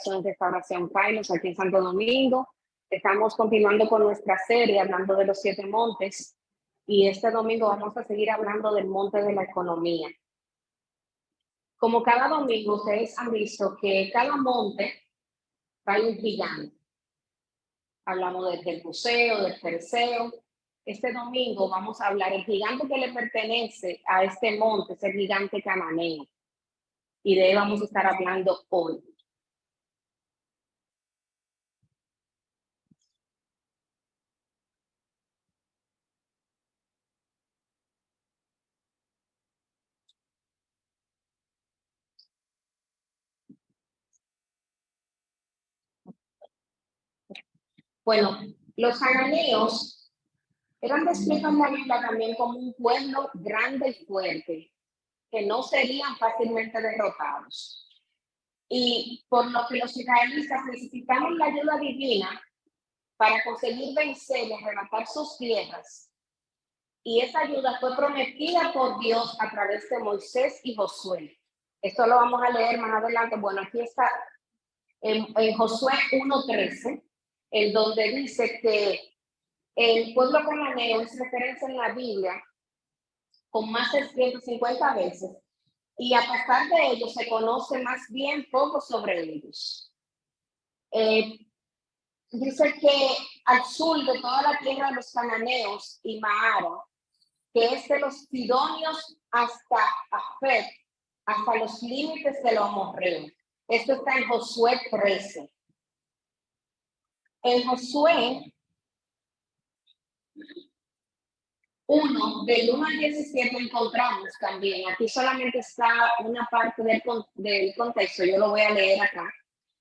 en Restauración Kairos aquí en Santo Domingo. Estamos continuando con nuestra serie hablando de los 7 montes y este domingo vamos a seguir hablando del monte de la economía. Como cada domingo ustedes han visto que cada monte trae un gigante. Hablamos del Jebuseo, del Fereceo. Este domingo vamos a hablar del gigante que le pertenece a este monte, es el gigante cananeo. Y de él vamos a estar hablando hoy. Bueno, los cananeos eran descritos en la Biblia también como un pueblo grande y fuerte, que no serían fácilmente derrotados. Y por lo que los israelitas necesitaban la ayuda divina para conseguir vencer y arrebatar sus tierras. Y esa ayuda fue prometida por Dios a través de Moisés y Josué. Esto lo vamos a leer más adelante. Bueno, aquí está en Josué 1:13, en donde dice que el pueblo cananeo es referencia en la Biblia con más de 150 veces, y a pesar de ello se conoce más bien poco sobre ellos. Dice que al sur de toda la tierra de los cananeos y Maara, que es de los sidonios hasta Afet, hasta los límites de los amorreos. Esto está en Josué 13. En Josué 1, del 1 al 17 encontramos también, aquí solamente está una parte del contexto, yo lo voy a leer acá.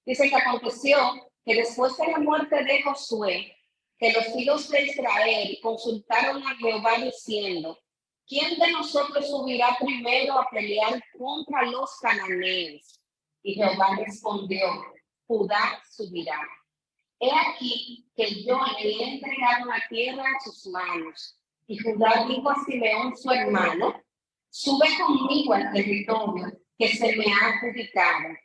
Dice que aconteció que después de la muerte de Josué, que los hijos de Israel consultaron a Jehová diciendo, ¿quién de nosotros subirá primero a pelear contra los cananeos? Y Jehová respondió, Judá subirá. He aquí que yo le he entregado la tierra a sus manos. Y Judá dijo a Simeón su hermano, sube conmigo al territorio que se me ha adjudicado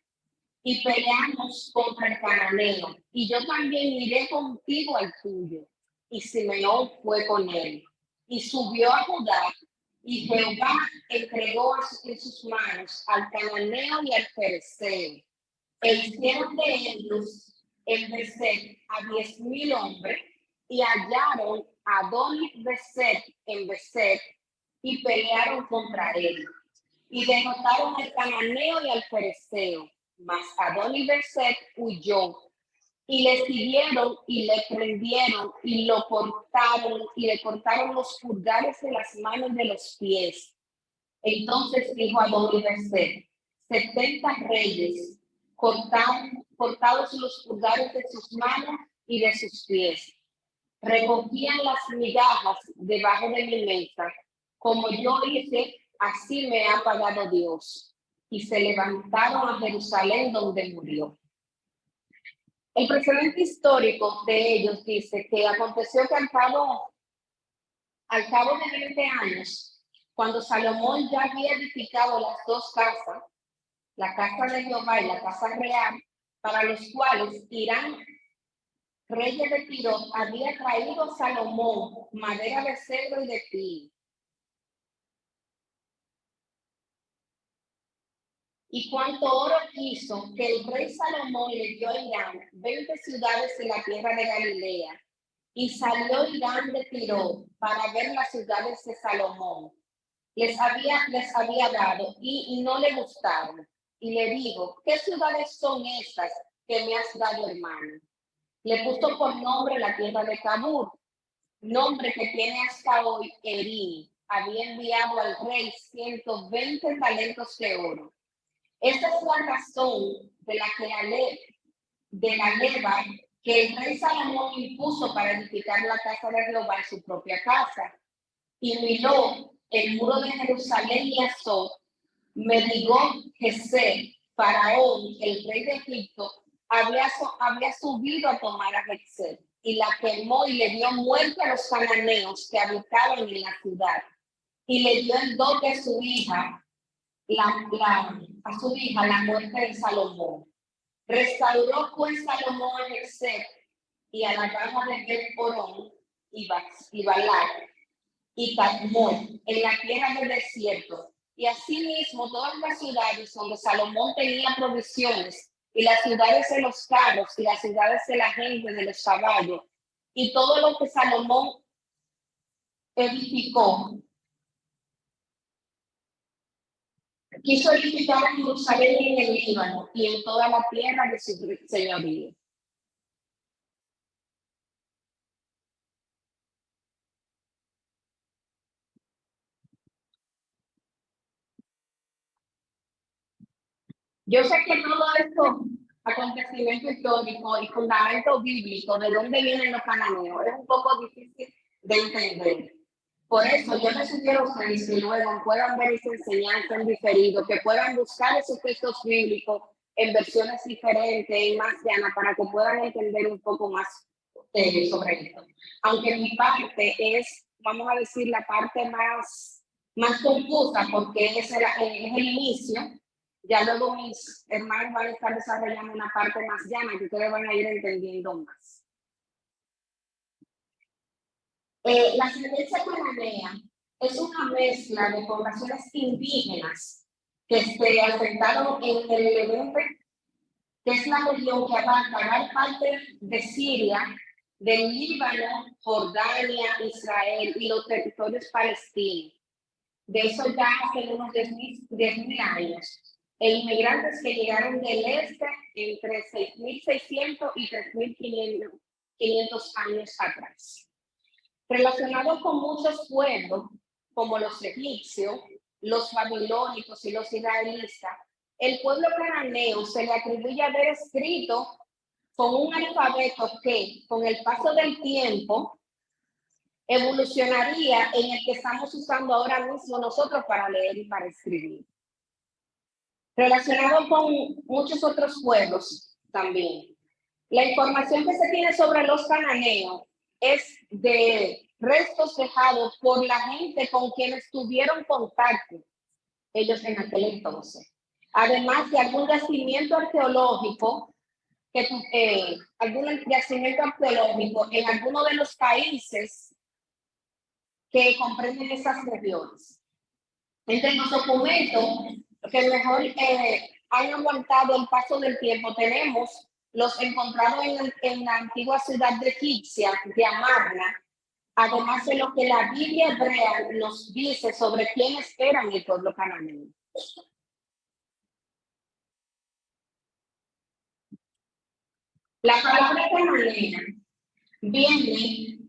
y peleamos contra el cananeo, y yo también iré contigo al tuyo. Y Simeón fue con él, y subió a Judá, y Jehová entregó en sus manos al cananeo y al fereceo, e hicieron de ellos en Beset a 10,000 hombres, y hallaron a Adoni-Beset en Beset, y pelearon contra él, y derrotaron al cananeo y al fereceo. Mas Adoni-Beset huyó, y le siguieron y le prendieron y lo cortaron y le cortaron los pulgares de las manos de los pies. Entonces dijo Adoni-Beset, 70 reyes cortados los pulgares de sus manos y de sus pies. Recogían las migajas debajo de mi mesa, como yo hice, así me ha pagado Dios. Y se levantaron a Jerusalén, donde murió. El precedente histórico de ellos dice que aconteció que al cabo de 20 años, cuando Salomón ya había edificado las 2 casas, la casa de Jehová y la casa real, para los cuales Irán, rey de Tiro, había traído a Salomón madera de cedro y de pino. Y cuanto oro quiso, que el rey Salomón le dio a Irán 20 ciudades en la tierra de Galilea. Y salió Irán de Tiro para ver las ciudades de Salomón. Les había dado y no le gustaron. Y le dijo, ¿qué ciudades son estas que me has dado, hermano? Le puso por nombre la tierra de Cabur, nombre que tiene hasta hoy Erí. Había enviado al rey 120 talentos de oro. Esta es la razón de la leva que el rey Salomón impuso para edificar la casa de Jehová en su propia casa. Y miró el muro de Jerusalén y Azot, Medigón-Gesed, Faraón, el rey de Egipto, había subido a tomar a Gesed, y la quemó y le dio muerte a los cananeos que habitaban en la ciudad. Y le dio el dote a su hija, la muerte de Salomón. Restauró pues Salomón a Exec y a la caja de Bet-Orón y Balac y Tadmón en la tierra del desierto, y asimismo todas las ciudades donde Salomón tenía provisiones, y las ciudades de los carros, y las ciudades de la gente de los caballos, y todo lo que Salomón edificó. Quiso edificar en Jerusalén y en el Líbano, y en toda la tierra de su señorío. Yo sé que todo esto, acontecimiento histórico y fundamento bíblico, de dónde vienen los cananeos, es un poco difícil de entender. Por eso yo les sugiero a ustedes que luego puedan ver esa enseñanza en diferido, que puedan buscar esos textos bíblicos en versiones diferentes y más llanas para que puedan entender un poco más sobre esto. Aunque mi parte es, vamos a decir, la parte más confusa porque es el inicio. Ya luego mis hermanos van a estar desarrollando una parte más llana que ustedes van a ir entendiendo más. La ascendencia cananea es una mezcla de poblaciones indígenas que se asentaron en el Levante, que es la región que abarca gran parte de Siria, del Líbano, Jordania, Israel y los territorios palestinos. De eso ya hace unos 10.000 años. E inmigrantes que llegaron del este entre 6.600 y 3.500 años atrás. Relacionado con muchos pueblos, como los egipcios, los babilónicos y los israelitas, el pueblo cananeo se le atribuye haber escrito con un alfabeto que, con el paso del tiempo, evolucionaría en el que estamos usando ahora mismo nosotros para leer y para escribir. Relacionado con muchos otros pueblos también. La información que se tiene sobre los cananeos es de restos dejados por la gente con quienes tuvieron contacto ellos en aquel entonces. Además de algún yacimiento arqueológico, algún yacimiento arqueológico en alguno de los países que comprenden esas regiones. Entre los documentos que mejor han aguantado el paso del tiempo, tenemos los encontrados en la antigua ciudad de egipcia de Amarna, además de lo que la Biblia hebrea nos dice sobre quiénes eran el pueblo cananeo. La palabra cananea viene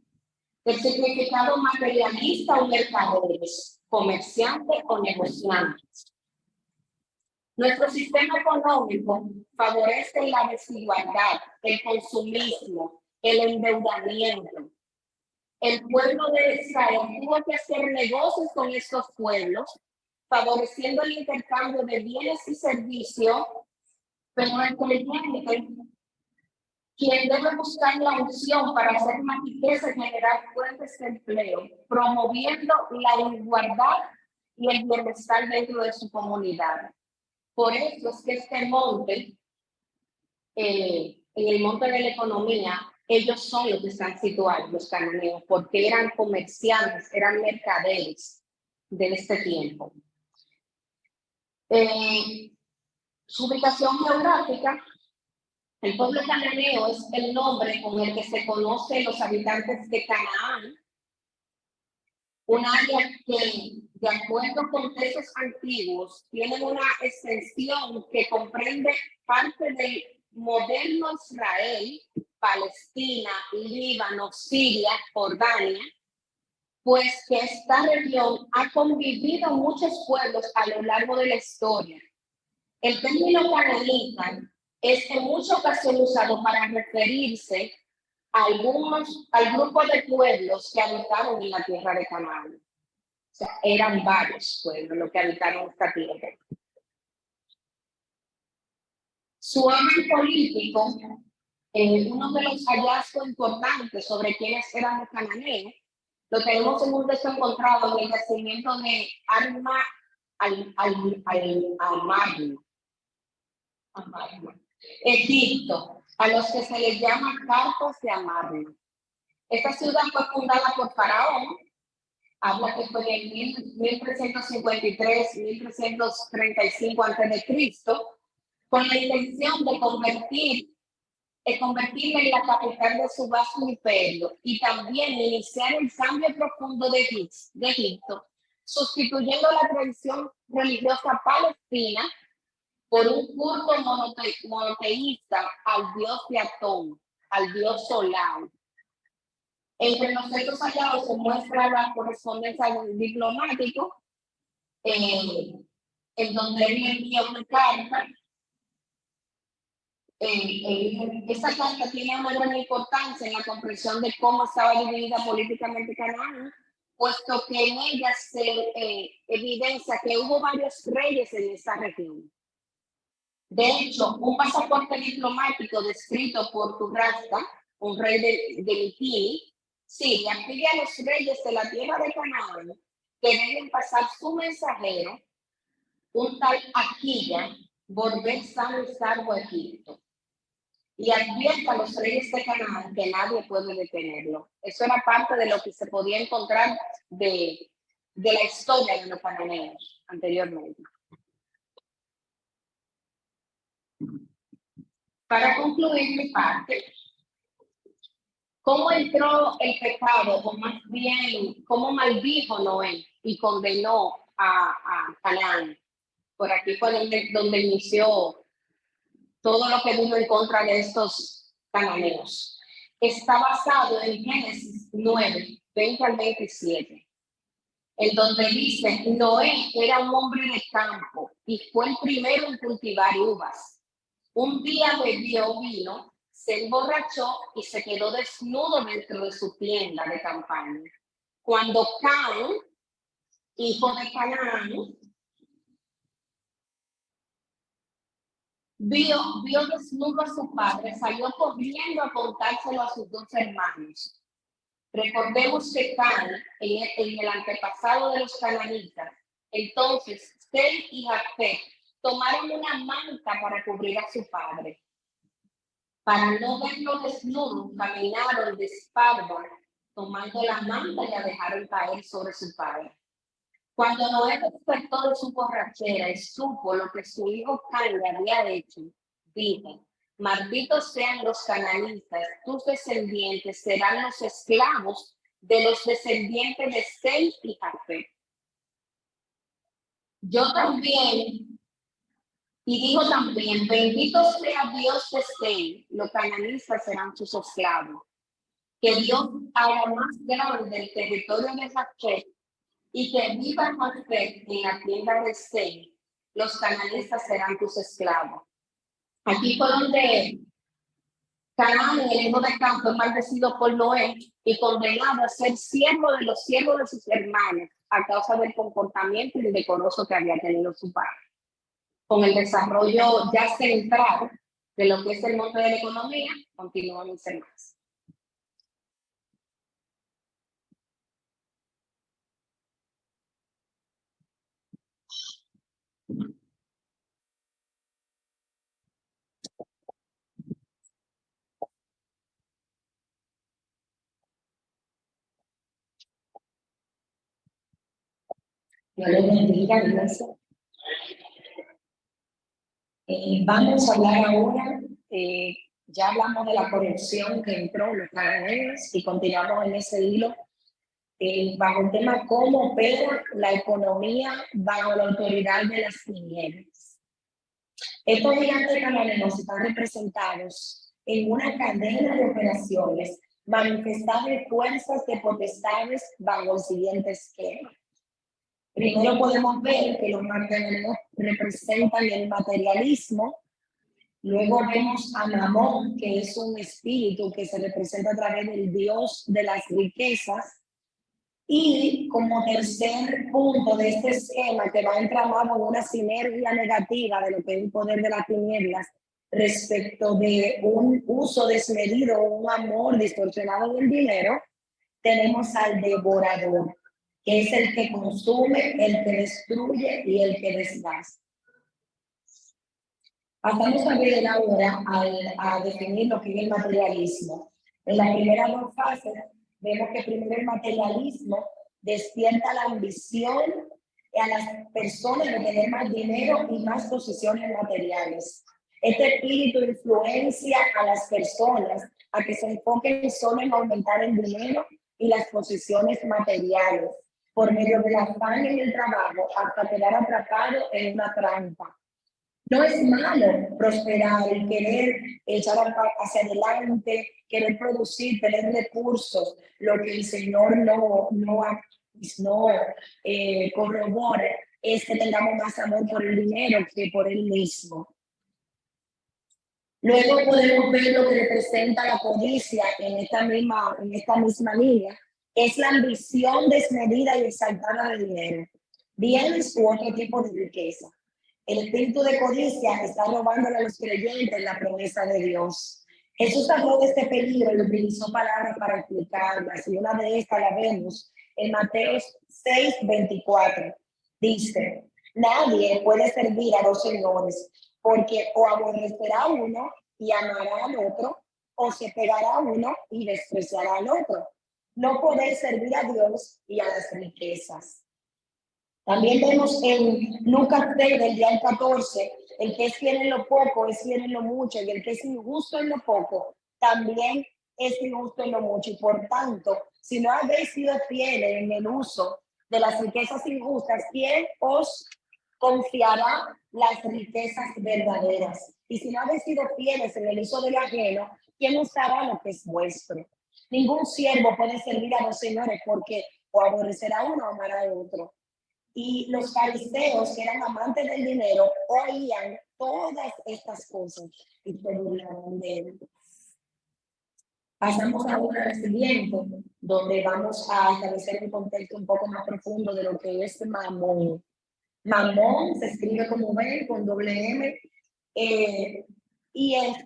del significado materialista o mercaderes, comerciantes o negociantes. Nuestro sistema económico favorece la desigualdad, el consumismo, el endeudamiento. El pueblo de Israel tuvo que hacer negocios con estos pueblos, favoreciendo el intercambio de bienes y servicios, pero el creyente, quien debe buscar la unción para hacer más riqueza y generar fuentes de empleo, promoviendo la igualdad y el bienestar dentro de su comunidad. Por eso es que este monte, en el monte de la economía, ellos son los que están situados, los cananeos, porque eran comerciantes, eran mercaderes de este tiempo. Su ubicación geográfica, el pueblo cananeo es el nombre con el que se conocen los habitantes de Canaán, un área que, de acuerdo con textos antiguos, tiene una extensión que comprende parte del moderno Israel, Palestina, Líbano, Siria, Jordania, pues que esta región ha convivido muchos pueblos a lo largo de la historia. El término canaanita es en muchas ocasiones usado para referirse al grupo de pueblos que habitaron en la tierra de Canaán. O sea, eran varios pueblos los que habitaron esta tierra. Su orden político, uno de los hallazgos importantes sobre quiénes eran los cananeos, lo tenemos en un texto encontrado en el yacimiento de Amarna. Egipto, a los que se les llama cartas de Amarna. Esta ciudad fue fundada por Faraón, habla que fue en 1353-1335 a.C., con la intención de convertirla en la capital de su vasto imperio y también iniciar el cambio profundo de Egipto, sustituyendo la tradición religiosa palestina por un culto monoteísta al dios Platón, al dios solar. Entre los hechos hallados se muestra la correspondencia diplomática, en donde él envía una carta. Esa carta tiene una gran importancia en la comprensión de cómo estaba dividida políticamente Canaán, puesto que en ella se evidencia que hubo varios reyes en esa región. De hecho, un pasaporte diplomático descrito por Turrasta, un rey de Mitini, Siria, pide a los reyes de la tierra de Canaán que deben pasar su mensajero, un tal Aquilla, volver sano y salvo a Egipto. Y advierte a los reyes de Canaán que nadie puede detenerlo. Eso era parte de lo que se podía encontrar de la historia de los cananeos anteriormente. Para concluir mi parte, ¿cómo entró el pecado, o más bien, cómo maldijo Noé y condenó a Canaán? Por aquí fue donde inició todo lo que vino en contra de estos cananeos. Está basado en Génesis 9, 20 al 27, en donde dice: Noé era un hombre de campo y fue el primero en cultivar uvas. Un día bebió vino, se emborrachó y se quedó desnudo dentro de su tienda de campaña. Cuando Cam, hijo de Canaán, vio desnudo a su padre, salió corriendo a contárselo a sus dos hermanos. Recordemos que Cam, en el antepasado de los cananitas, entonces Sem y Jafet tomaron una manta para cubrir a su padre. Para no verlo desnudo, caminaron de espalda, tomando la manta y la dejaron caer sobre su padre. Cuando Noé despertó de su borrachera y supo lo que su hijo Cam le había hecho, dijo: malditos sean los cananitas, tus descendientes serán los esclavos de los descendientes de Sem y Jafet. Yo también. Y dijo también: bendito sea Dios de Sem, los cananitas serán sus esclavos. Que Dios haga más grande el territorio de Jafet y que viva Jafet en la tienda de Sem, los cananitas serán tus esclavos. Aquí fue donde Canaán, el hijo de Cam, fue maldecido por Noé y condenado a ser siervo de los siervos de sus hermanos a causa del comportamiento indecoroso que había tenido su padre. Con el desarrollo ya central de lo que es el mundo de la economía, continúan mis hermanos. Dios les bendiga, iglesia. Vamos a hablar ahora, ya hablamos de la corrupción que entró en los cananeos y continuamos en ese hilo bajo el tema cómo opera la economía bajo la autoridad de las tinieblas. Estos gigantes cananeos están representados en una cadena de operaciones manifestadas de fuerzas de potestades bajo el siguiente esquema. Primero podemos ver que los cananeos representan el materialismo. Luego vemos a Mamón, que es un espíritu que se representa a través del Dios de las riquezas. Y como tercer punto de este esquema que va entramado en una sinergia negativa de lo que es el poder de las tinieblas respecto de un uso desmedido, un amor distorsionado del dinero, tenemos al devorador, que es el que consume, el que destruye y el que desgasta. Pasamos a ver ahora a definir lo que es el materialismo. En las primeras dos fases vemos que primero el materialismo despierta la ambición a las personas de tener más dinero y más posiciones materiales. Este espíritu influencia a las personas a que se enfoquen solo en aumentar el dinero y las posiciones materiales por medio del afán en el trabajo hasta quedar atrapado en una trampa. No es malo prosperar y querer echar hacia adelante, querer producir, tener recursos, lo que el Señor no corrobora es que tengamos más amor por el dinero que por él mismo. Luego podemos ver lo que representa la codicia en esta misma línea, es la ambición desmedida y exaltada de dinero, bienes u otro tipo de riqueza. El espíritu de codicia está robándole a los creyentes la promesa de Dios. Jesús habló de este peligro y utilizó palabras para explicarlas, y una de estas la vemos en Mateo 6:24. Dice, nadie puede servir a dos señores, porque o aborrecerá a uno y amará al otro, o se pegará a uno y despreciará al otro. No podéis servir a Dios y a las riquezas. También vemos en Lucas 6, del día 14, el que es fiel en lo poco es fiel en lo mucho, y el que es injusto en lo poco también es injusto en lo mucho. Y por tanto, si no habéis sido fieles en el uso de las riquezas injustas, ¿quién os confiará las riquezas verdaderas? Y si no habéis sido fieles en el uso del ajeno, ¿quién usará lo que es vuestro? Ningún siervo puede servir a dos señores, porque o aborrecerá a uno o amará al otro. Y los fariseos, que eran amantes del dinero, oían todas estas cosas y se burlaban de él. Pasamos ahora al siguiente, donde vamos a establecer un contexto un poco más profundo de lo que es Mamón. Mamón se escribe como ven, con doble M, y es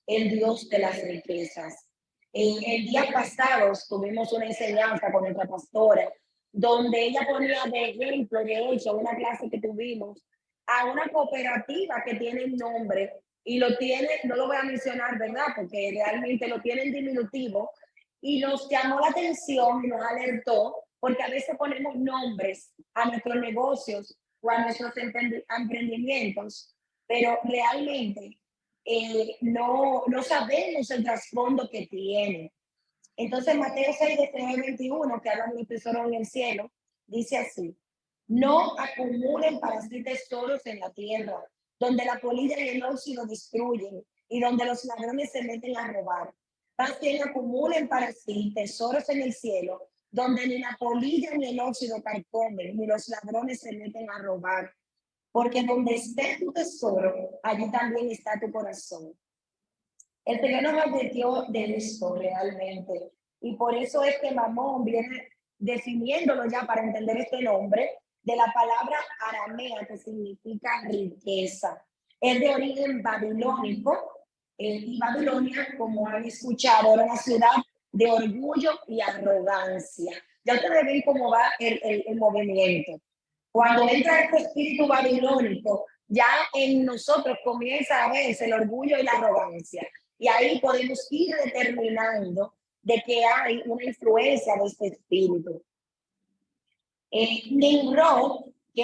el Dios de las riquezas. En el día pasado tuvimos una enseñanza con nuestra pastora, donde ella ponía de ejemplo, de hecho, una clase que tuvimos, a una cooperativa que tiene un nombre, y lo tiene, no lo voy a mencionar, ¿verdad? Porque realmente lo tiene en diminutivo, y nos llamó la atención y nos alertó, porque a veces ponemos nombres a nuestros negocios o a nuestros emprendimientos, pero realmente no sabemos el trasfondo que tiene. Entonces, Mateo 6, 21, que habla del tesoro en el cielo, dice así: no acumulen para sí tesoros en la tierra, donde la polilla y el óxido destruyen, y donde los ladrones se meten a robar. Más bien acumulen para sí tesoros en el cielo, donde ni la polilla ni el óxido carcomen, ni los ladrones se meten a robar. Porque donde esté tu tesoro, allí también está tu corazón. El Señor nos advirtió de esto realmente. Y por eso es que Mamón viene definiéndolo ya para entender este nombre de la palabra aramea, que significa riqueza. Es de origen babilónico, y Babilonia, como han escuchado, era una ciudad de orgullo y arrogancia. Ya ustedes ven cómo va el movimiento. Cuando entra este espíritu babilónico, ya en nosotros comienza a verse el orgullo y la arrogancia. Y ahí podemos ir determinando de que hay una influencia de este espíritu. Nimrod, que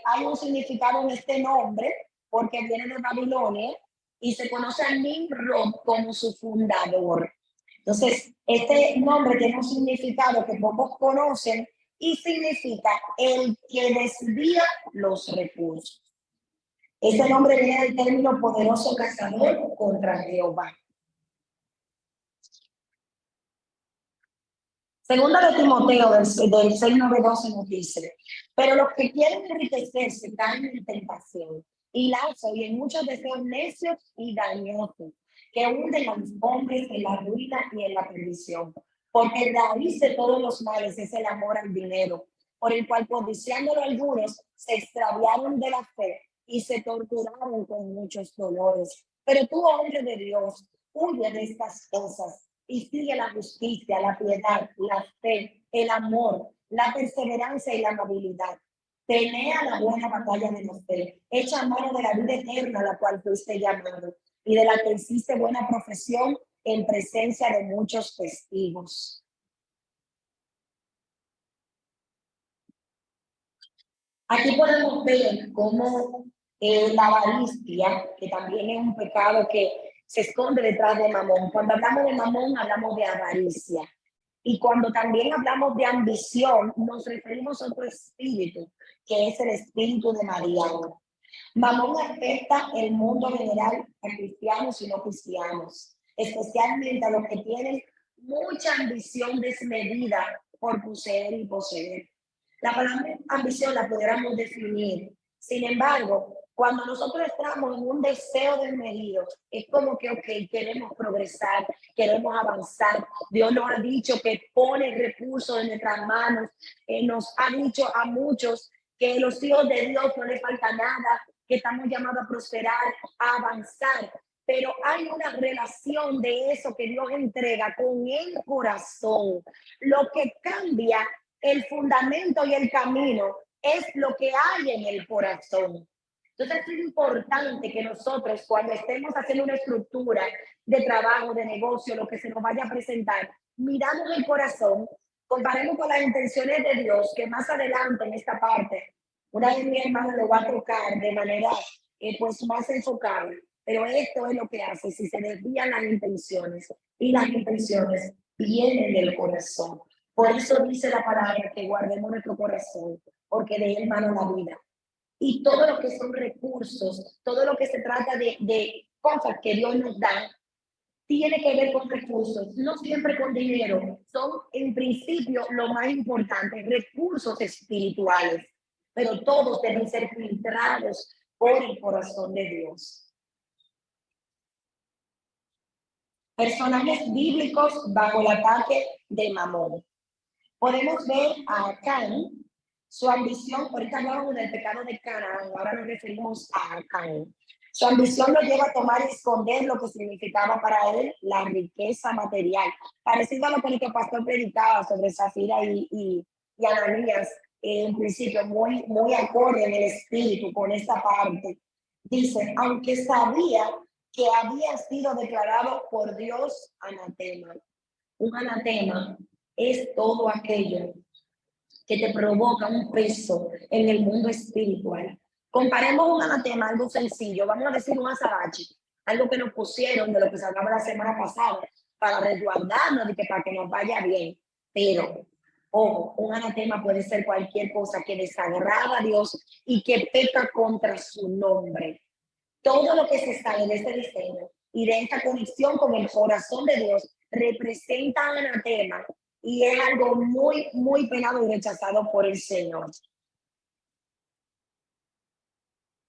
hay un significado en este nombre, porque viene de Babilonia, y se conoce a Nimrod como su fundador. Entonces, este nombre tiene un significado que pocos conocen, y significa el que desvía los recursos. Ese nombre viene del término poderoso cazador contra Jehová. Segunda de Timoteo del 6:9-12 nos dice: pero los que quieren enriquecerse caen en tentación y lazo y en muchos deseos necios y dañosos, que hunden a los hombres en la ruina y en la perdición. Porque raíz de todos los males es el amor al dinero, por el cual, codiciándolo algunos, se extraviaron de la fe y se torturaron con muchos dolores. Pero tú, hombre de Dios, huye de estas cosas y sigue la justicia, la piedad, la fe, el amor, la perseverancia y la amabilidad. Pelea la buena batalla de la fe. Echa mano de la vida eterna a la cual fuiste llamado y de la que hiciste buena profesión en presencia de muchos testigos. Aquí podemos ver cómo la avaricia, que también es un pecado que se esconde detrás de Mamón. Cuando hablamos de Mamón, hablamos de avaricia. Y cuando también hablamos de ambición, nos referimos a otro espíritu, que es el espíritu de Mariano. Mamón afecta el mundo general a cristianos y no cristianos, especialmente a los que tienen mucha ambición desmedida por poseer y poseer. La palabra ambición la pudiéramos definir. Sin embargo, cuando nosotros estamos en un deseo desmedido, es como que, ok, queremos progresar, queremos avanzar. Dios nos ha dicho que pone recursos en nuestras manos. Nos ha dicho a muchos que los hijos de Dios no les falta nada, que estamos llamados a prosperar, a avanzar. Pero hay una relación de eso que Dios entrega con el corazón. Lo que cambia el fundamento y el camino es lo que hay en el corazón. Entonces es importante que nosotros, cuando estemos haciendo una estructura de trabajo, de negocio, lo que se nos vaya a presentar, miramos el corazón, comparemos con las intenciones de Dios, que más adelante en esta parte, una de mis hermanas lo va a tocar de manera pues más enfocada. Pero esto es lo que hace, si se desvían las intenciones, y las intenciones vienen del corazón. Por eso dice la palabra que guardemos nuestro corazón, porque de él mana la vida. Y todo lo que son recursos, todo lo que se trata de cosas que Dios nos da, tiene que ver con recursos, no siempre con dinero. Son en principio lo más importante, recursos espirituales, pero todos deben ser filtrados por el corazón de Dios. Personajes bíblicos bajo el ataque de Mamón. Podemos ver a Acán, su ambición, ahorita hablamos del pecado de Canaán, ahora nos referimos a Acán. Su ambición lo lleva a tomar y esconder lo que significaba para él la riqueza material. Parecido a lo que nuestro pastor predicaba sobre Zafira y Ananías, en principio muy acorde en el espíritu con esta parte. Dice, aunque sabía que había sido declarado por Dios anatema. Un anatema es todo aquello que te provoca un peso en el mundo espiritual. Comparemos un anatema, algo sencillo, vamos a decir un azabache, algo que nos pusieron de lo que se hablaba la semana pasada para resguardarnos y que para que nos vaya bien. Pero, ojo, un anatema puede ser cualquier cosa que desagrada a Dios y que peca contra su nombre. Todo lo que se sale de este diseño y de esta conexión con el corazón de Dios representa anatema y es algo muy penado y rechazado por el Señor.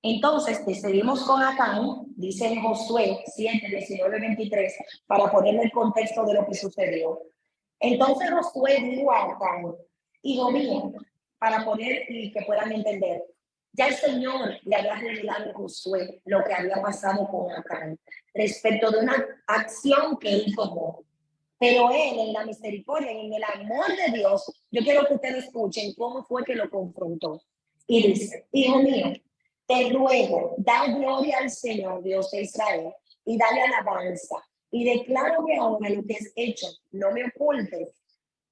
Entonces, seguimos con Acán, dice en Josué 7, 19, 23, para ponerle el contexto de lo que sucedió. Entonces Josué dijo a Acán, hijo mío, para poner y que puedan entender, ya el Señor le había revelado a Josué lo que había pasado con Acán respecto de una acción que él tomó. Pero él, en la misericordia, en el amor de Dios, yo quiero que ustedes escuchen cómo fue que lo confrontó. Y dice, hijo mío, te ruego, da gloria al Señor, Dios de Israel, y dale alabanza. Y declárame ahora lo que has hecho, no me ocultes.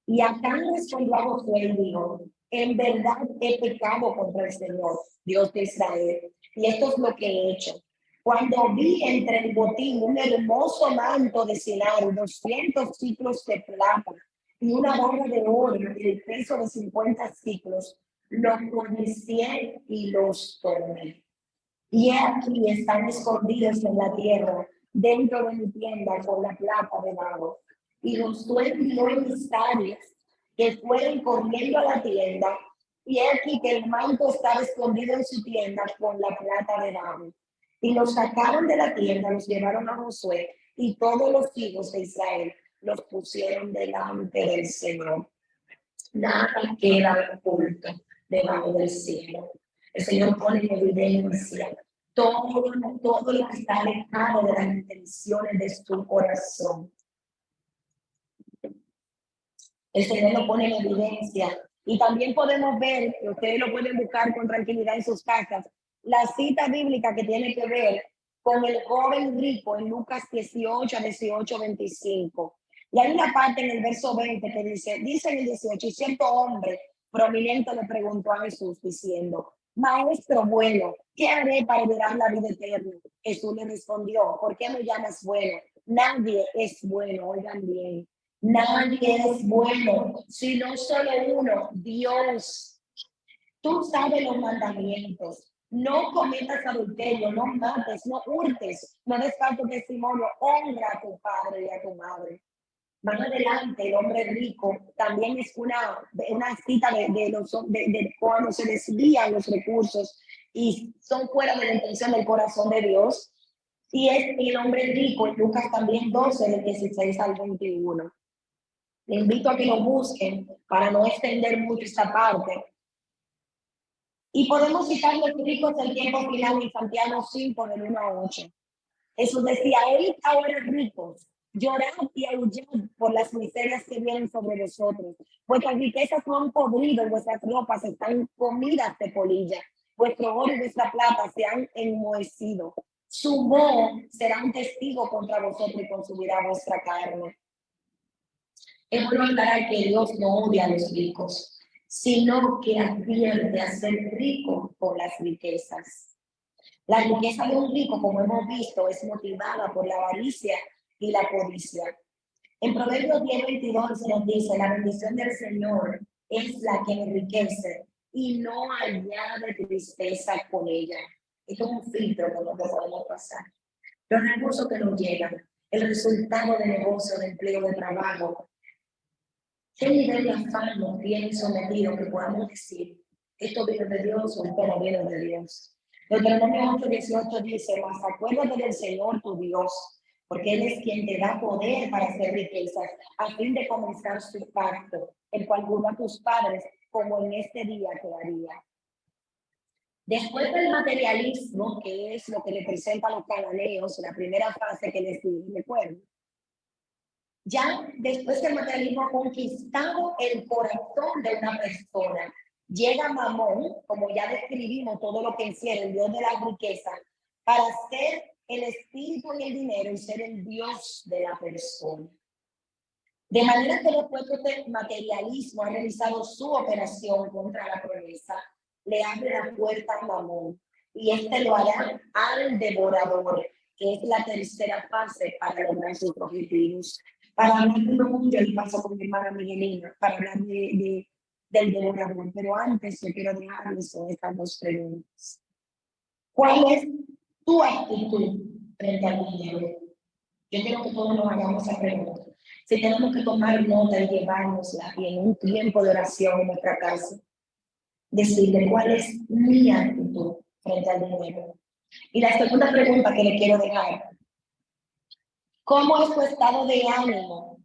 Y Acán respondió a Josué y dijo, en verdad he pecado contra el Señor, Dios de Israel, y esto es lo que he hecho. Cuando vi entre el botín un hermoso manto de Sinai, 200 ciclos de plata y una barra de oro del peso de 50 ciclos, los codicié y los tomé. Y aquí están escondidos en la tierra, dentro de mi tienda, con la plata debajo. Y Josué envió emisarios que fueron corriendo a la tienda, y aquí que el manto estaba escondido en su tienda con la plata debajo. Y los sacaron de la tienda, los llevaron a Josué, y todos los hijos de Israel los pusieron delante del Señor. Nada queda oculto debajo del cielo. El Señor pone en evidencia todo lo que está alejado de las intenciones de su corazón. El Señor lo pone en evidencia Y también podemos ver, que ustedes lo pueden buscar con tranquilidad en sus casas, la cita bíblica que tiene que ver con el joven rico en Lucas 18, 18, 25. Y hay una parte en el verso 20 que dice en el 18, y cierto hombre prominente le preguntó a Jesús diciendo, Maestro bueno, ¿qué haré para heredar la vida eterna? Jesús le respondió, ¿por qué me llamas bueno? Nadie es bueno, oigan bien. Nadie es bueno, sino solo uno, Dios. Tú sabes los mandamientos. No cometas adulterio, no mates, no hurtes, no des falso testimonio, honra a tu padre y a tu madre. Más adelante, el hombre rico también es una cita de cuando se desvían los recursos y son fuera de la intención del corazón de Dios. Y es el hombre rico en Lucas también 12, del 16 al 21. Le invito a que lo busquen para no extender mucho esta parte. Y podemos citar los ricos del tiempo final en Santiago 5, del 1 a 8. Jesús decía, oíd ahora ricos, llorad y aullad por las miserias que vienen sobre vosotros, vuestras riquezas no han podrido, vuestras ropas están comidas de polilla, vuestro oro y vuestra plata se han enmohecido. Su voz será un testigo contra vosotros y consumirá vuestra carne. Es bueno aclarar que Dios no odia a los ricos, sino que advierte a ser rico por las riquezas. La riqueza de un rico, como hemos visto, es motivada por la avaricia y la codicia. En Proverbios 10:22 se nos dice, la bendición del Señor es la que enriquece y no añade tristeza con ella. Esto es un filtro que no podemos pasar. Los recursos que nos llegan, el resultado de negocio, de empleo, de trabajo, ¿qué nivel de afán nos viene sometido que podamos decir, esto viene de Dios o esto no viene de Dios? Deuteronomio 8:18 dice, mas acuérdate del Señor tu Dios, porque Él es quien te da poder para hacer riquezas, a fin de comenzar su pacto, el cual juró a tus padres, como en este día te daría. Después del materialismo, que es lo que representa a los cananeos, la primera fase que les di, recuerden. Ya después que el materialismo ha conquistado el corazón de una persona, llega Mamón, como ya describimos todo lo que hicieron, el Dios de la riqueza, para ser el espíritu y el dinero y ser el Dios de la persona. De manera que después que el materialismo ha realizado su operación contra la promesa, le abre la puerta a Mamón y este lo hará al devorador, que es la tercera fase para lograr sus objetivos. Para hablar de lo yo le paso con mi hermana Miguelina, para hablar del devorador. Pero antes yo quiero dejarles estas dos preguntas. ¿Cuál es tu actitud frente al dinero? Yo quiero que todos nos hagamos esa pregunta. Si tenemos que tomar nota y llevárnosla y en un tiempo de oración en nuestra casa, decirle cuál es mi actitud frente al dinero. Y la segunda pregunta que le quiero dejar, ¿cómo es tu estado de ánimo?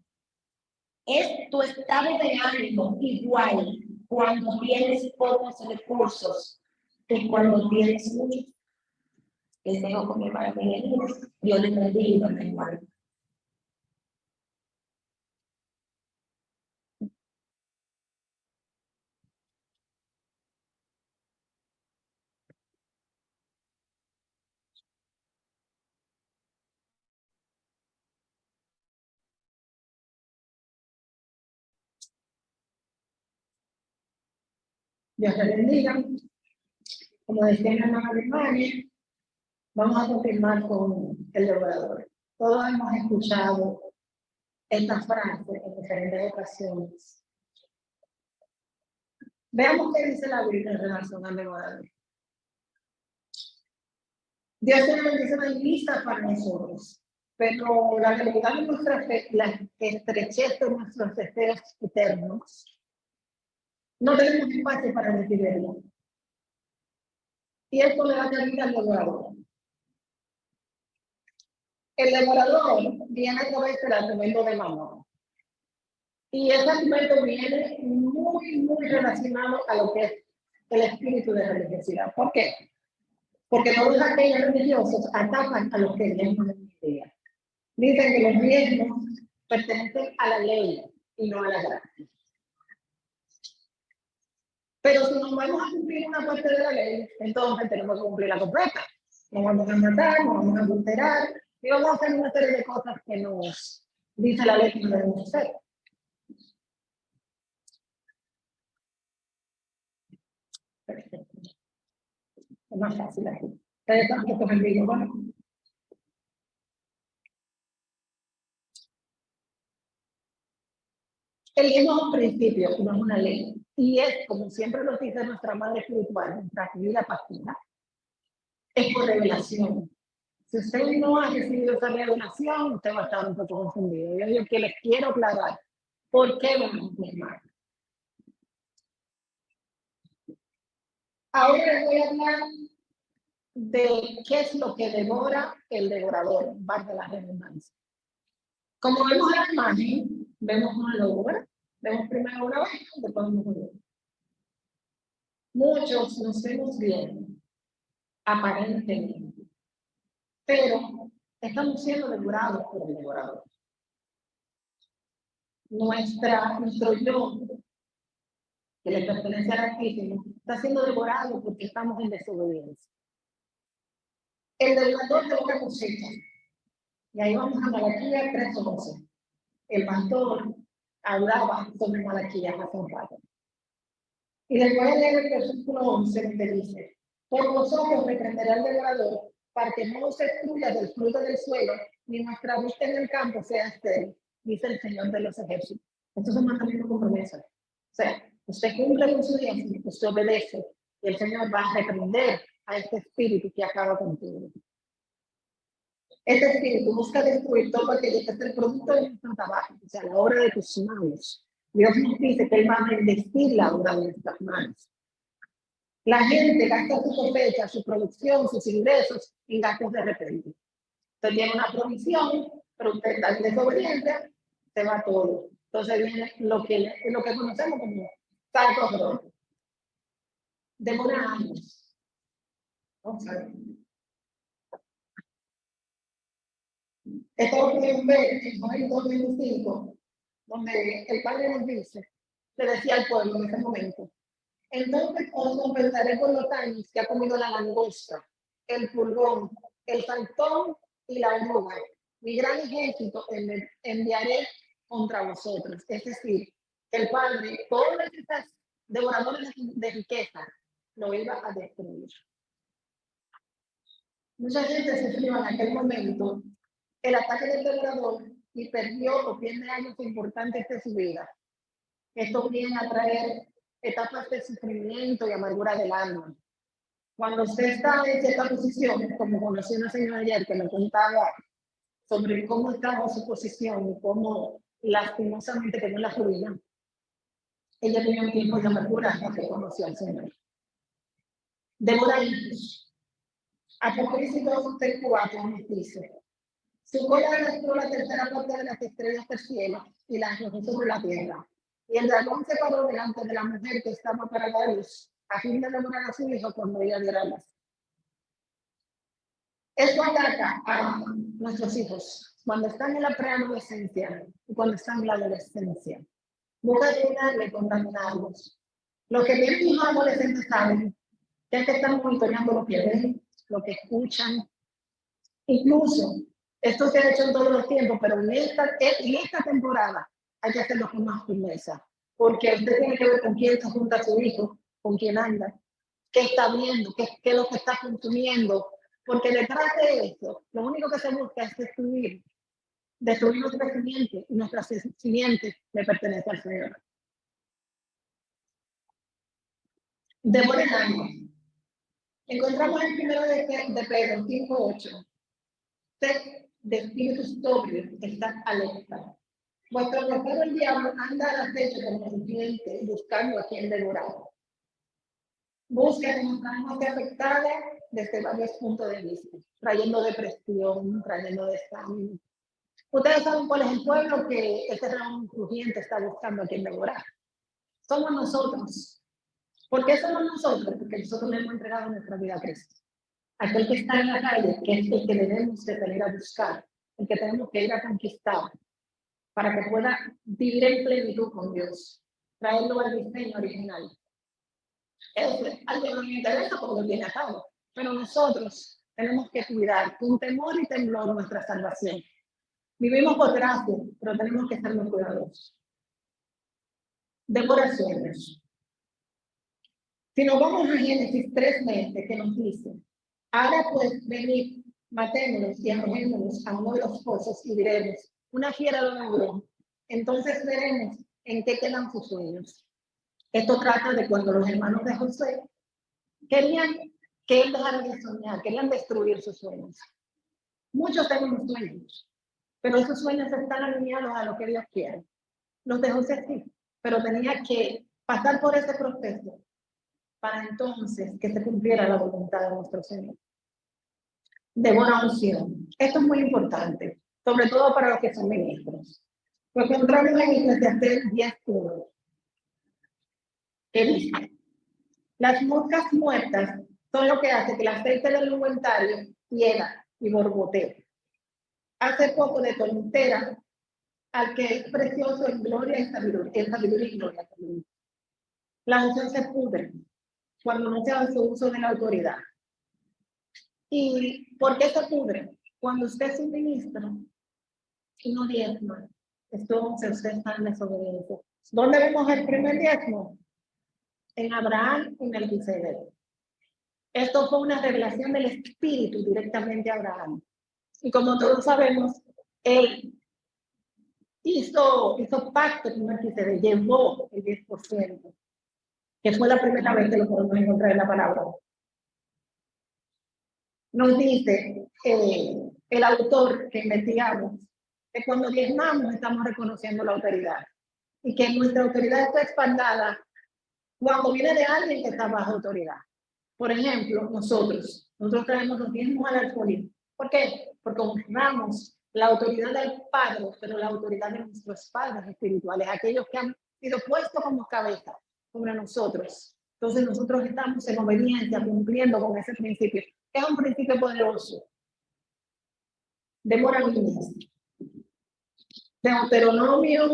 ¿Es tu estado de ánimo igual cuando tienes pocos recursos que cuando tienes muchos? Les dejo con mi hermana Miguelina. Dios les bendiga, mi hermano. Dios les bendiga. Como decía mi hermana Alemania, vamos a confirmar con el devorador. Todos hemos escuchado esta frase en diferentes ocasiones. Veamos qué dice la Biblia en relación al devorador. Dios tiene bendiciones listas para nosotros, pero la realidad de nuestra fe, la estrechez de nuestros deseos eternos, no tenemos espacio para recibirlo. Y esto le da cabida al devorador. El devorador viene a través del argumento de Mamón. Y ese argumento viene muy relacionado a lo que es el espíritu de religiosidad. ¿Por qué? Porque todos aquellos religiosos atacan a los que diezman en el día. Dicen que los diezmos pertenecen a la ley y no a la gracia. Pero si nos vamos a cumplir una parte de la ley, entonces tenemos que cumplirla completa. No vamos a matar, no vamos a adulterar, y vamos a hacer una serie de cosas que nos dice la ley que no debemos hacer. Perfecto. Es más fácil así. Ustedes tampoco me digo, bueno. El ley no es un principio, no es una ley. Y es, como siempre nos dice nuestra madre espiritual, nuestra querida pastora, es por revelación. Si usted no ha recibido esa revelación, usted va a estar un poco confundido. Yo digo que les quiero aclarar por qué vamos a firmar. Ahora les voy a hablar de qué es lo que devora el devorador, valga la redundancia. Como vemos en la imagen, vemos una logo, ¿verdad? Vemos primero una vaina, después una logo. Muchos nos vemos bien, aparentemente, pero estamos siendo devorados por el devorador. Nuestro yo, que le pertenece al Altísimo, está siendo devorado porque estamos en desobediencia. El devorador de una cosecha. Y ahí vamos a Malaquías 3:11. El pastor hablaba sobre Malaquías hace un rato. Y después de leer el versículo 11, donde dice: por vosotros reprenderá el devorador, para que no os destruya del fruto del suelo, ni nuestra vista en el campo sea estéril, dice el Señor de los ejércitos. Esto es un mandamiento con promesa. O sea, usted cumple con su diezmo, usted obedece, y el Señor va a reprender a este espíritu que acaba contigo. Este espíritu busca destruir todo aquello que es el producto de nuestro trabajo, o sea, la obra de tus manos. Dios nos dice que Él va a bendecir la obra de nuestras manos. La gente gasta su cosecha, su producción, sus ingresos en gastos de repente. Usted tiene una provisión, pero usted está en desobediencia, se va todo. Entonces viene lo que conocemos como salto rojo. Demora años. Vamos a ver. Esto lo podemos ver en Joel 2:25, donde el Padre nos dice, le decía al pueblo en ese momento: entonces os compensaré por los años que ha comido la langosta, el pulgón, el saltón y la oruga. Mi gran ejército enviaré contra vosotros. Es decir, el Padre, todos estos devoradores de riqueza, lo iba a destruir. Mucha gente sufrió en aquel momento el ataque del devorador y perdió o pierde años importantes de su vida. Esto viene a traer etapas de sufrimiento y amargura del alma. Cuando usted está en cierta posición, como conocí una señora ayer que me contaba sobre cómo estaba su posición y cómo lastimosamente quedó en la ruina, ella tenía un tiempo de amargura hasta que conoció al Señor. Devora hijos. Apocalipsis 2:4 nos dice: su cola arrastró la tercera parte de las estrellas del cielo y las arrojó sobre la tierra. Y el dragón se paró delante de la mujer que estaba para dar luz, a fin de devorar a su hijo cuando ella diera luz. Esto ataca a nuestros hijos cuando están en la preadolescencia y cuando están en la adolescencia. Busca de contaminarlos. Los que tienen hijos adolescentes saben que es que están monitoreando lo que ven, lo que escuchan. Incluso, esto se ha hecho en todos los tiempos, pero en esta temporada hay que hacerlo con más firmeza, porque usted tiene que ver con quién se junta a su hijo, con quién anda, qué está viendo, qué es lo que está consumiendo, porque detrás de eso, lo único que se busca es destruir nuestra simiente, y nuestra simiente le pertenece al Señor. Devora el alma. Encontramos en primero de Pedro 5:8. Sed de espíritu sobrio, estad alerta. Vuestro adversario el diablo anda al acecho como serpiente, buscando a quien devorar. Busca que nuestra alma esté afectada desde varios puntos de vista, trayendo depresión, trayendo desánimo. Ustedes saben cuál es el pueblo que este león rugiente está buscando a quien devorar. Somos nosotros. ¿Por qué somos nosotros? Porque nosotros le hemos entregado nuestra vida a Cristo. Aquel que está en la calle, que es el que debemos de salir a buscar, el que tenemos que ir a conquistar, para que pueda vivir en plenitud con Dios, traerlo al diseño original. Eso, alguien no le interesa porque lo tiene a cabo. Pero nosotros tenemos que cuidar con temor y temblor nuestra salvación. Vivimos por gracia, pero tenemos que ser muy cuidadosos. Decoraciones. Si nos vamos a Génesis 3:20, que nos dice, ahora pues venid, matémonos y arrojémonos a uno de los pozos y diremos, una fiera lo logró. Entonces veremos en qué quedan sus sueños. Esto trata de cuando los hermanos de José querían que él dejara de soñar, querían destruir sus sueños. Muchos tenemos sueños, pero esos sueños están alineados a lo que Dios quiere. Los de José sí, pero tenía que pasar por ese proceso para entonces que se cumpliera la voluntad de nuestro Señor. Devoración. Esto es muy importante, sobre todo para los que son ministros. Lo encontramos en Eclesiastés 10:1, que dice, las moscas muertas son lo que hace que el aceite del ungüentario hiela y borbotee. Hace poco de tontera al que es precioso en gloria y sabiduría y gloria también. La unción se pudre cuando no se hace uso de la autoridad. ¿Y por qué se pudre? Cuando usted es un ministro y no diezma, entonces usted está en desobediencia. ¿Dónde vemos el primer diezmo? En Abraham y Melquisedec. Esto fue una revelación del Espíritu directamente a Abraham. Y como todos sabemos, él hizo pacto con Melquisedec, llevó el 10%, que fue la primera vez que lo podemos encontrar en la palabra. Nos dice el autor que investigamos que cuando diezmamos estamos reconociendo la autoridad y que nuestra autoridad está expandada cuando viene de alguien que está bajo autoridad. Por ejemplo, nosotros traemos los diezmos al alcoholismo. ¿Por qué? Porque honramos la autoridad del Padre, pero la autoridad de nuestros padres espirituales, aquellos que han sido puestos como cabeza sobre nosotros. Entonces nosotros estamos en obediencia, cumpliendo con ese principio. Es un principio poderoso. De Moravías. Deuteronomio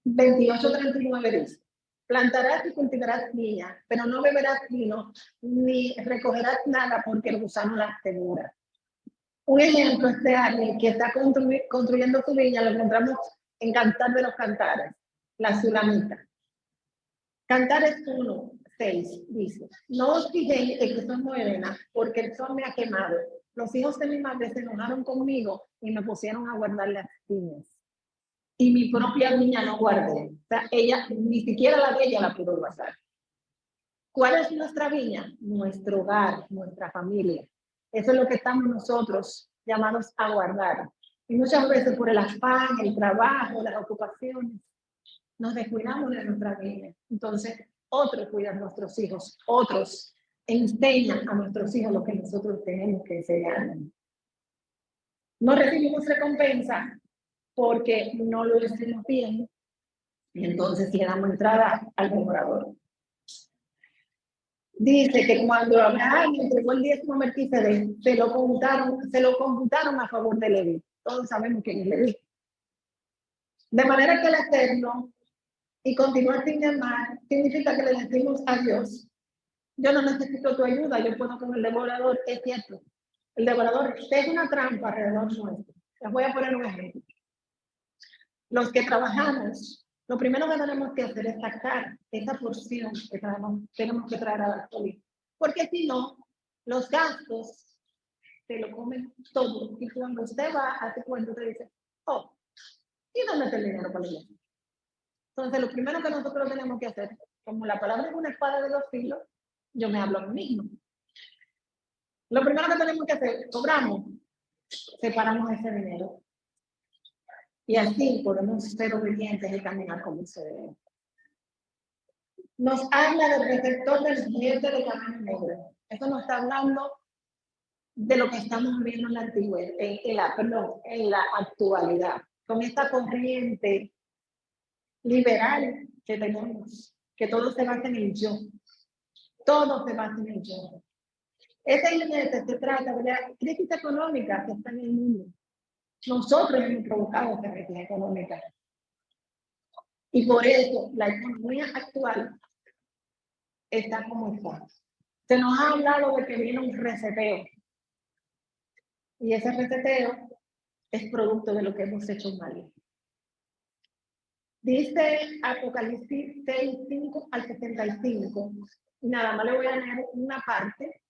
28:39 dice, plantarás y cultivarás viña, pero no beberás vino, ni recogerás nada porque el gusano las devora. Un ejemplo es de alguien que está construyendo su viña, lo encontramos en Cantar de los Cantares, la Sulamita. Cantares 1:6 dice, no os fijéis en que son morenas, porque el sol me ha quemado. Los hijos de mi madre se enojaron conmigo y me pusieron a guardar las viñas. Y mi propia viña no guardé. O sea, ella, ni siquiera la de ella la pudo guardar. ¿Cuál es nuestra viña? Nuestro hogar, nuestra familia. Eso es lo que estamos nosotros llamados a guardar. Y muchas veces por el afán, el trabajo, las ocupaciones, nos descuidamos de nuestra viña. Entonces, otros cuidan a nuestros hijos, otros enseñan a nuestros hijos lo que nosotros tenemos que enseñar. No recibimos recompensa porque no lo hicimos bien, y entonces le damos entrada al devorador. Dice que cuando Abraham entregó el diezmo a Melquisedec, se lo computaron a favor de Leví. Todos sabemos quién es Leví. De manera que el Eterno y continuar sin llamar significa que le decimos a Dios, yo no necesito tu ayuda, yo puedo con el devorador. Es cierto, el devorador es una trampa alrededor nuestro. Les voy a poner un ejemplo. Los que trabajamos, lo primero que tenemos que hacer es sacar esa porción que tenemos que traer a la política. Porque si no, los gastos se lo comen todo. Y cuando usted va a su cuenta, usted dice, oh, ¿y dónde está el dinero para ella? Entonces, lo primero que nosotros tenemos que hacer, como la palabra es una espada de dos filos, yo me hablo a mí mismo. Lo primero que tenemos que hacer, cobramos, separamos ese dinero. Y así podemos ser obedientes y caminar como se debe. Nos habla del receptor del siguiente de camino negro. Esto nos está hablando de lo que estamos viendo en la antigüedad, en la actualidad, con esta corriente liberal que tenemos, que todo se basa en el yo. Todo se basa en el yo. Ese límite se trata de la crisis económica que está en el mundo. Nosotros hemos provocado esta crisis económica. Y por eso la economía actual está como está. Se nos ha hablado de que viene un reseteo. Y ese reseteo es producto de lo que hemos hecho mal. Dice Apocalipsis 6, 5 al 75. Y nada más le voy a leer una parte.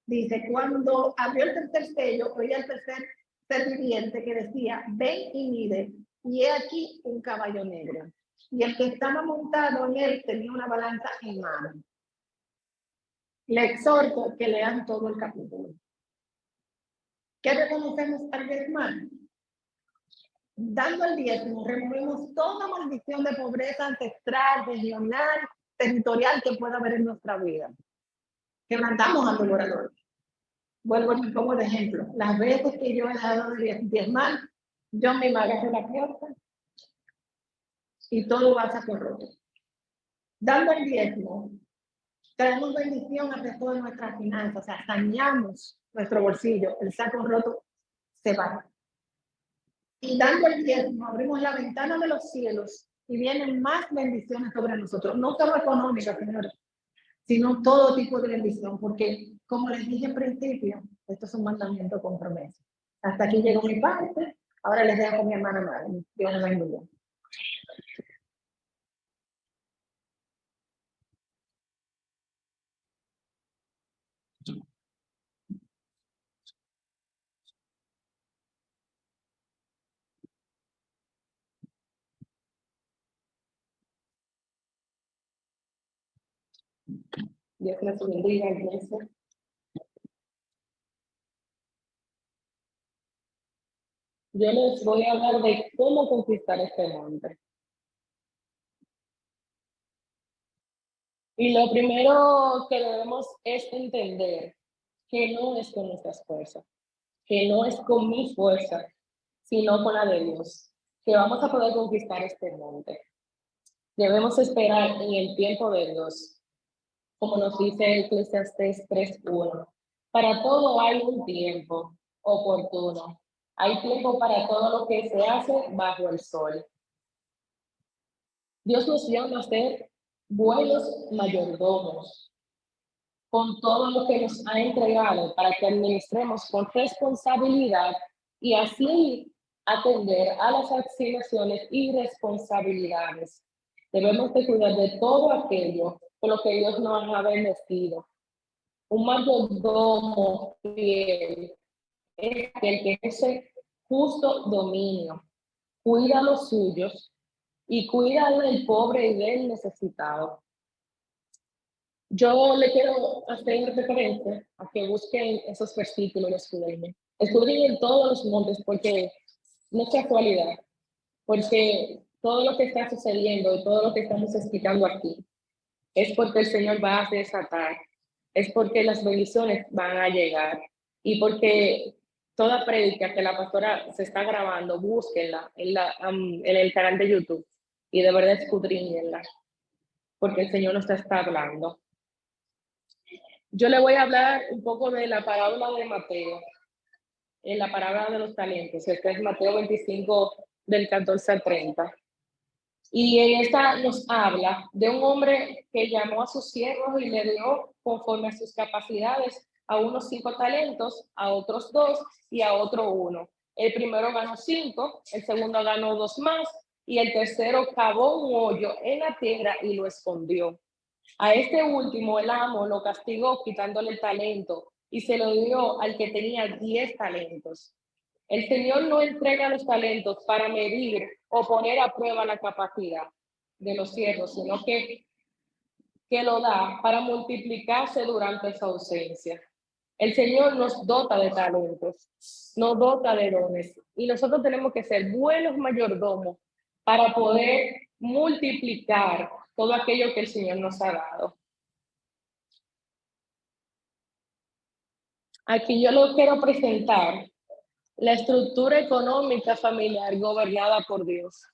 Dice, cuando abrió el tercer sello, oí al tercer ser viviente que decía, ven y mire, y he aquí un caballo negro. Y el que estaba montado en él tenía una balanza en mano. Le exhorto que lean todo el capítulo. ¿Qué reconocemos al diezmar? Dando el diezmo, removemos toda maldición de pobreza ancestral, regional, territorial que pueda haber en nuestra vida. Quebrantamos al devorador. Vuelvo y pongo de ejemplo. Las veces que yo he dejado de diezmar, yo me agarro la puerta y todo va a saco roto. Dando el diezmo, traemos bendición al resto de nuestras finanzas, o sea, saneamos nuestro bolsillo, el saco roto se va. Y dando el diezmo, abrimos la ventana de los cielos y vienen más bendiciones sobre nosotros, no solo económicas, señores, sino todo tipo de bendición, porque como les dije en principio, esto es un mandamiento con promesa. Hasta aquí llegó mi parte, ahora les dejo con mi hermana Mari. Dios les bendiga. Dios les bendiga, iglesia. Yo les voy a hablar de cómo conquistar este monte. Y lo primero que debemos es entender que no es con nuestras fuerzas, que no es con mi fuerza, sino con la de Dios, que vamos a poder conquistar este monte. Debemos esperar en el tiempo de Dios, como nos dice Eclesiastés 3:1. Para todo hay un tiempo oportuno. Hay tiempo para todo lo que se hace bajo el sol. Dios nos llama a ser buenos mayordomos con todo lo que nos ha entregado para que administremos con responsabilidad y así atender a las asignaciones y responsabilidades. Debemos de cuidar de todo aquello con lo que Dios nos ha bendecido. Un mayordomo fiel es aquel que ejerce justo dominio, cuida a los suyos y cuida del pobre y del necesitado. Yo le quiero hacer referencia a que busquen esos versículos y escudriñen. Escudriñen todos los montes porque no es casualidad, porque todo lo que está sucediendo y todo lo que estamos explicando aquí es porque el Señor va a desatar, es porque las bendiciones van a llegar y porque toda prédica que la pastora se está grabando, búsquenla en el canal de YouTube y de verdad escudriñenla, porque el Señor nos está hablando. Yo le voy a hablar un poco de la parábola de Mateo, en la parábola de los talentos, que es Mateo 25, del 14 al 30. Y en esta nos habla de un hombre que llamó a sus siervos y le dio conforme a sus capacidades a unos 5 talentos, a otros 2 y a otro 1. El primero ganó 5, el segundo ganó 2 más y el tercero cavó un hoyo en la tierra y lo escondió. A este último el amo lo castigó quitándole el talento y se lo dio al que tenía 10 talentos. El Señor no entrega los talentos para medir o poner a prueba la capacidad de los siervos, sino que lo da para multiplicarse durante su ausencia. El Señor nos dota de talentos, nos dota de dones y nosotros tenemos que ser buenos mayordomos para poder multiplicar todo aquello que el Señor nos ha dado. Aquí yo lo quiero presentar, la estructura económica familiar gobernada por Dios.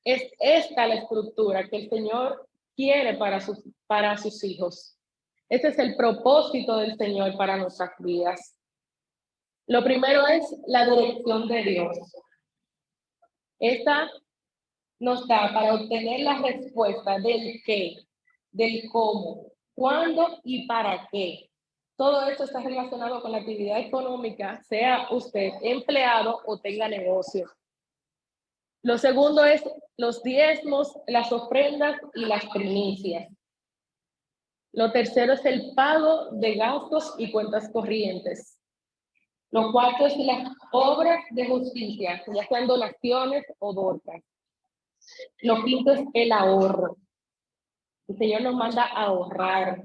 Es esta la estructura que el Señor quiere para sus hijos. Este es el propósito del Señor para nuestras vidas. Lo primero es la dirección de Dios. Esta nos da para obtener la respuesta del qué, del cómo, cuándo y para qué. Todo esto está relacionado con la actividad económica, sea usted empleado o tenga negocio. Lo segundo es los diezmos, las ofrendas y las primicias. Lo tercero es el pago de gastos y cuentas corrientes. Lo cuarto es las obras de justicia, ya sean donaciones o dorcas. Lo quinto es el ahorro. El Señor nos manda a ahorrar.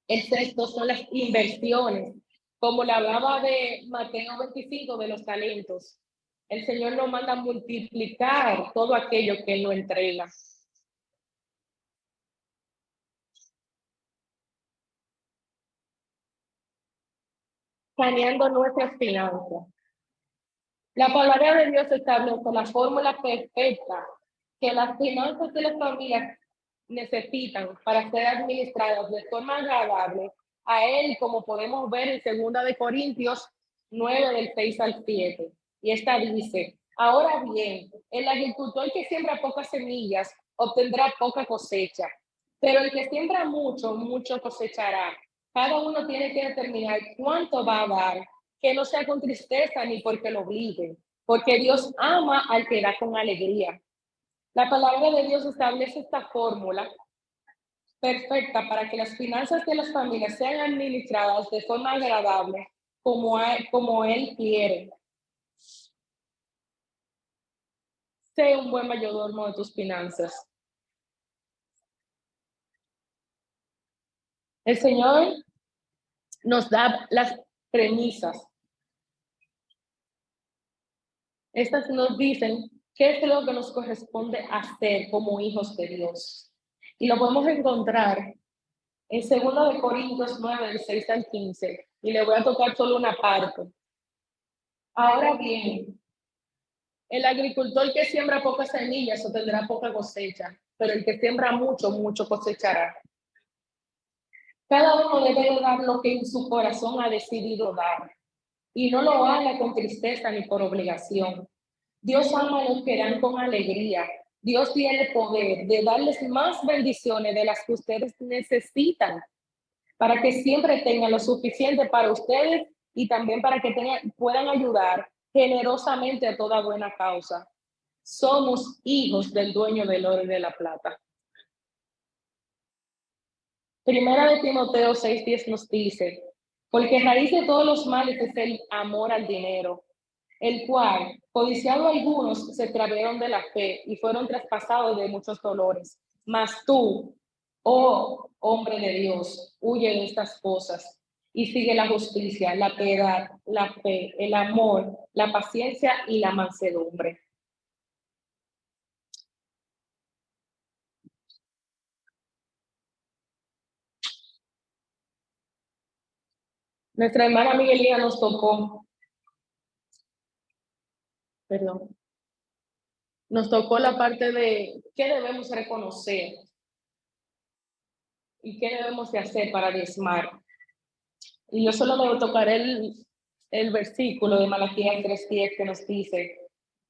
El sexto son las inversiones. Como le hablaba de Mateo 25, de los talentos. El Señor nos manda a multiplicar todo aquello que Él nos entrega. Saneando nuestras finanzas. La palabra de Dios establece la fórmula perfecta que las finanzas de las familias necesitan para ser administradas de forma agradable a Él, como podemos ver en 2 de Corintios 9, del 6 al 7. Y esta dice: ahora bien, el agricultor que siembra pocas semillas obtendrá poca cosecha, pero el que siembra mucho, mucho cosechará. Cada uno tiene que determinar cuánto va a dar, que no sea con tristeza ni porque lo obliguen, porque Dios ama al que da con alegría. La palabra de Dios establece esta fórmula perfecta para que las finanzas de las familias sean administradas de forma agradable, como Él quiere. Sé un buen mayordomo de tus finanzas. El Señor nos da las premisas. Estas nos dicen qué es lo que nos corresponde hacer como hijos de Dios. Y lo podemos encontrar en 2 de Corintios 9, del 6 al 15. Y le voy a tocar solo una parte. Ahora bien, el agricultor que siembra pocas semillas obtendrá poca cosecha, pero el que siembra mucho, mucho cosechará. Cada uno debe de dar lo que en su corazón ha decidido dar, y no lo haga con tristeza ni por obligación. Dios ama a los que dan con alegría. Dios tiene poder de darles más bendiciones de las que ustedes necesitan, para que siempre tengan lo suficiente para ustedes y también para que puedan ayudar generosamente a toda buena causa. Somos hijos del dueño del oro y de la plata. Primera de Timoteo 6:10 nos dice: porque raíz de todos los males es el amor al dinero, el cual, codiciado algunos, se extraviaron de la fe y fueron traspasados de muchos dolores. Mas tú, oh hombre de Dios, huye de estas cosas y sigue la justicia, la piedad, la fe, el amor, la paciencia y la mansedumbre. Nuestra hermana Miguelina nos tocó, nos tocó la parte de qué debemos reconocer y qué debemos de hacer para diezmar. Y yo solo le tocaré el versículo de Malaquías 3:10 que nos dice: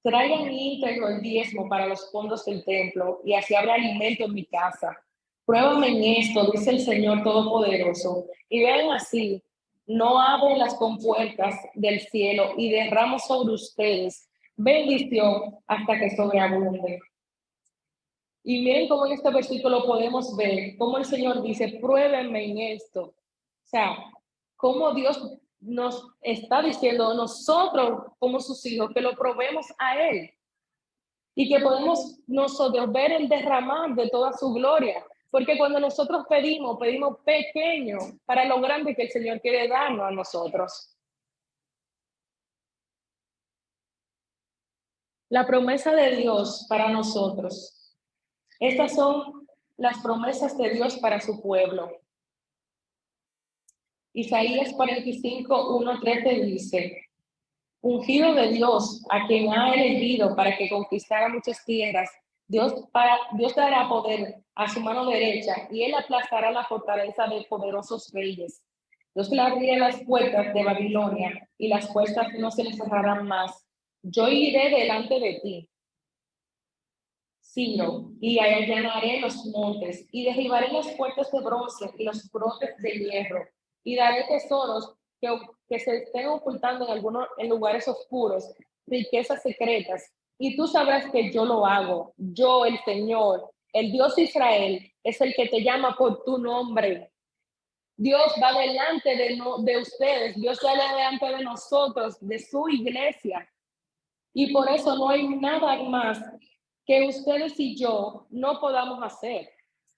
traigan íntegro el diezmo para los fondos del templo, y así habrá alimento en mi casa. Pruébame en esto, dice el Señor Todopoderoso, y vean así, no abre las compuertas del cielo y derramo sobre ustedes bendición hasta que sobreabunde. Y miren cómo en este versículo podemos ver cómo el Señor dice: pruébenme en esto. O sea, cómo Dios nos está diciendo nosotros como sus hijos que lo probemos a Él y que podemos nosotros ver el derramar de toda su gloria. Porque cuando nosotros pedimos pequeño para lo grande que el Señor quiere darnos a nosotros. La promesa de Dios para nosotros. Estas son las promesas de Dios para su pueblo. Isaías 45, 1-13 dice: ungido de Dios, a quien ha elegido para que conquistara muchas tierras, Dios dará poder a su mano derecha, y él aplastará la fortaleza de poderosos reyes. Dios le abrirá las puertas de Babilonia, y las puertas no se le cerrarán más. Yo iré delante de ti. Ciro, y allanaré los montes, y derribaré las puertas de bronce y los brotes de hierro, y daré tesoros que se estén ocultando en lugares oscuros, riquezas secretas, y tú sabrás que yo lo hago. Yo, el Señor, el Dios de Israel, es el que te llama por tu nombre. Dios va delante de ustedes, Dios va delante de nosotros, de su iglesia. Y por eso no hay nada más que ustedes y yo no podamos hacer.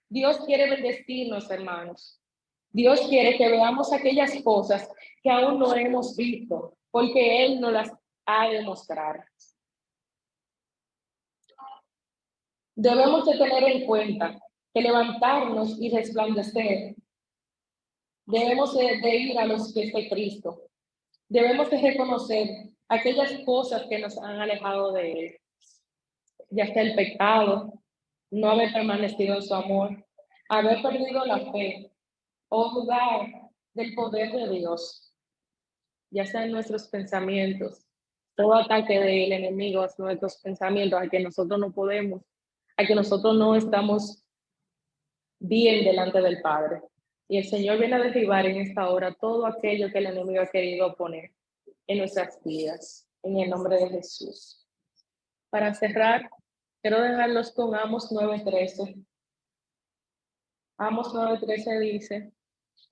Dios quiere bendecirnos, hermanos. Dios quiere que veamos aquellas cosas que aún no hemos visto, porque Él nos las ha de mostrar. Debemos de tener en cuenta que levantarnos y resplandecer, debemos de ir a los pies de Cristo. Debemos de reconocer aquellas cosas que nos han alejado de Él, ya sea el pecado, no haber permanecido en su amor, haber perdido la fe o dudar del poder de Dios, ya sea en nuestros pensamientos, todo ataque del enemigo a nuestros pensamientos, a que nosotros no podemos, a que nosotros no estamos bien delante del Padre. Y el Señor viene a derribar en esta hora todo aquello que el enemigo ha querido poner en nuestras vidas, en el nombre de Jesús. Para cerrar, quiero dejarlos con Amos 9:13. Amos 9:13 dice: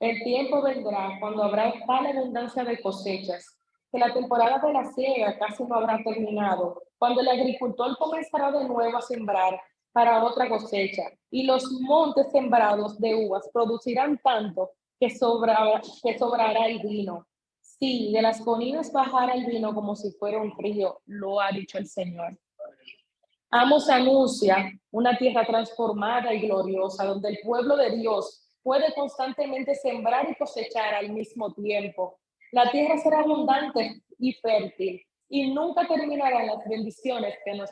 el tiempo vendrá cuando habrá tal abundancia de cosechas, que la temporada de la siega casi no habrá terminado, cuando el agricultor comenzará de nuevo a sembrar para otra cosecha, y los montes sembrados de uvas producirán tanto que sobrará el vino. Sí, de las colinas bajará el vino como si fuera un río, lo ha dicho el Señor. Amos anuncia una tierra transformada y gloriosa, donde el pueblo de Dios puede constantemente sembrar y cosechar al mismo tiempo. La tierra será abundante y fértil, y nunca terminarán las bendiciones que nos